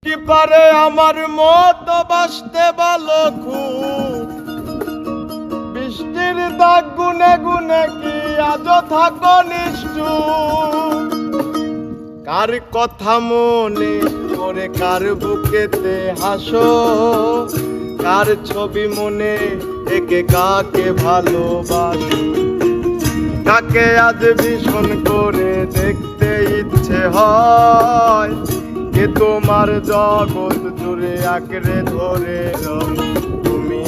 কি পারে আমার মতো বাসতে ভালো খুব, বৃষ্টির দাগ গুনে গুনে কি আজও থাকো নিষ্ঠুর। কার কথা মনে করে কার বুকেতে হাসো, কার ছবি মনে একে কাকে ভালোবাসো, কাকে আজ ভীষণ করে দেখতে ইচ্ছে হয়, কে তোমার জগৎ জুড়ে আঁকড়ে ধরে রয়। তুমি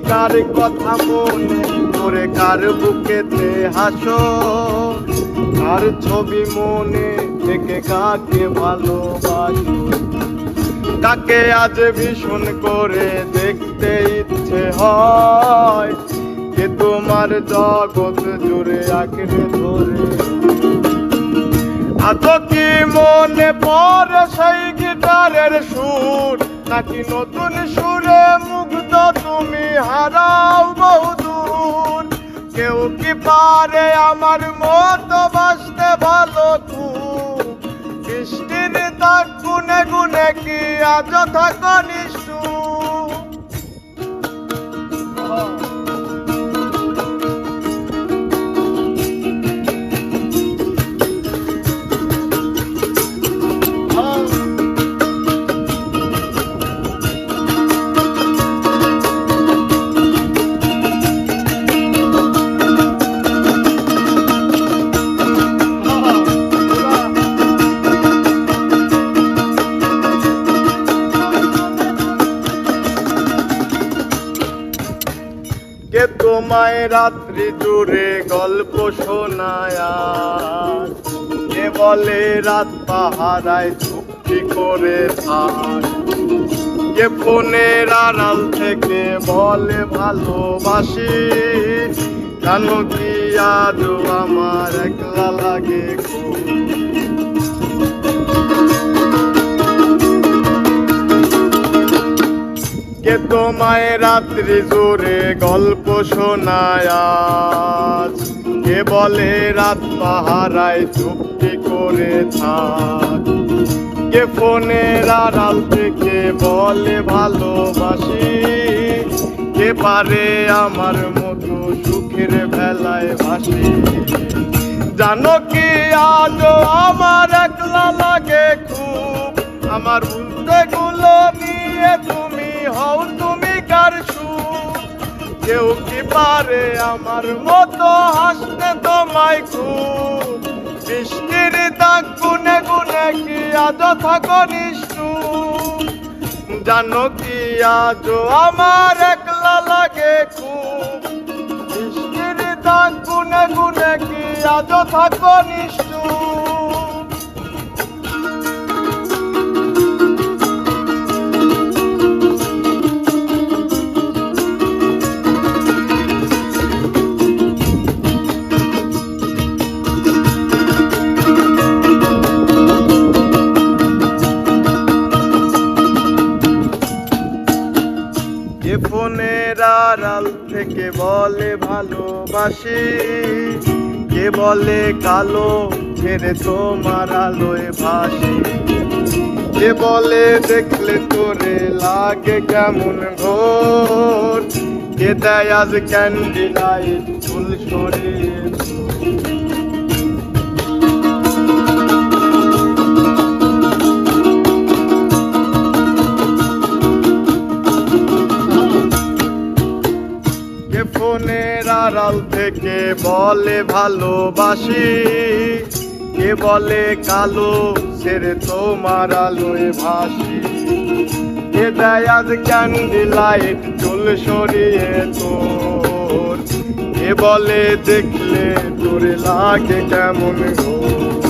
কার কথা মনে করে কার বুকেতে হাসো, কার ছবি মনে থেকে কাকে ভালোবাসো, কাকে আজ ভীষণ করে দেখতে ইচ্ছে হয়, কে তোমার জগৎ জুড়ে আঁকড়ে ধরে। আজ কি মনে পড়ে সেই গিটারের সুর, নাকি নতুন সুরে মুগ্ধ তুমি হারাও বহুদূর। কেউ কি পারে আমার মতো বাসতে ভালো খুব, বৃষ্টির দাগ গুনে গুনে কি আজ থাকো নিষ্ঠুর। কে তোমায় রাত্রি জুড়ে গল্প শোনায়, কে বলে রাত পাহারায় চুক্তি করে থাক, কে ফোনের আড়াল থেকে বলে ভালোবাসি। জানো কি আজও আমার একলা লাগে খুব, কে তোমায় রাত্রি জুড়ে গল্প শোনায়, কে বলে রাত পাহারায় চুক্তি করে থাক, কে ফোনের আড়াল থেকে বলে ভালোবাসি। কে পারে আমার মতো সুখের ভেলায় ভাসি। জানো কি আজও আমার একলা লাগে খুব, আমার উল্টে গুলো নিয়ে তুমি হও তুমি কার সুর। কেউ কি পারে আমার মতো হাসতে তোমায় খুব, বৃষ্টির দাগ গুনে গুনে কি আজও থাকো নিষ্ঠুর। জানো কি আজও আমার একলা লাগে খুব, বৃষ্টির দাগ গুনে গুনে কি আজও থাকো নিষ্ঠুর। কে ফোনের আড়াল থেকে বলে ভালোবাসি, কে বলে কালো ছেড়ে তোমার আলোয় ভাসি। কে বলে দেখলে তোরে লাগে কেমন ঘোর, কে দেয় আজ ক্যান্ডি লাইট ফুল সরিয়ে। ফোনের আড়াল থেকে বলে ভালোবাসি, কে বলে কালো ছেড়ে তোমার আলোয় ভাসি। কে দেয় আজ ক্যান্ডি লাইট চুল সরিয়ে তোর, কে বলে দেখলে তোরে লাগে কেমন ঘোর।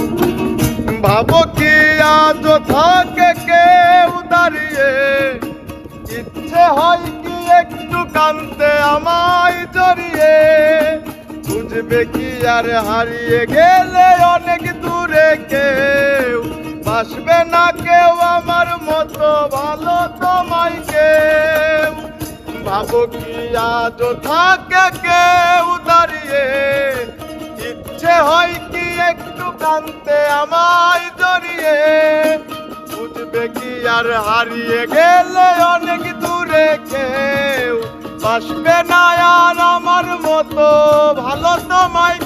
ভাবো কি আজ থাকে কেউ দাঁড়িয়ে, ইচ্ছে হয় কি একটু কানতে আমায় জড়িয়ে। বুঝবে কি আর হারিয়ে গেলে অনেক দূরে কেউ বাসবে না কেউ আমার মতো ভালো তোমায় কেউ। ভাবো কি আজও থাকে কেউ দাঁড়িয়ে, ইচ্ছে হয় কি একটু কানতে আমায় জড়িয়ে। বাঁচবে কি আর হারিয়ে গেলে অনেক দূরে কেউ বাসবে না আর আমার মতো ভালো তোমায়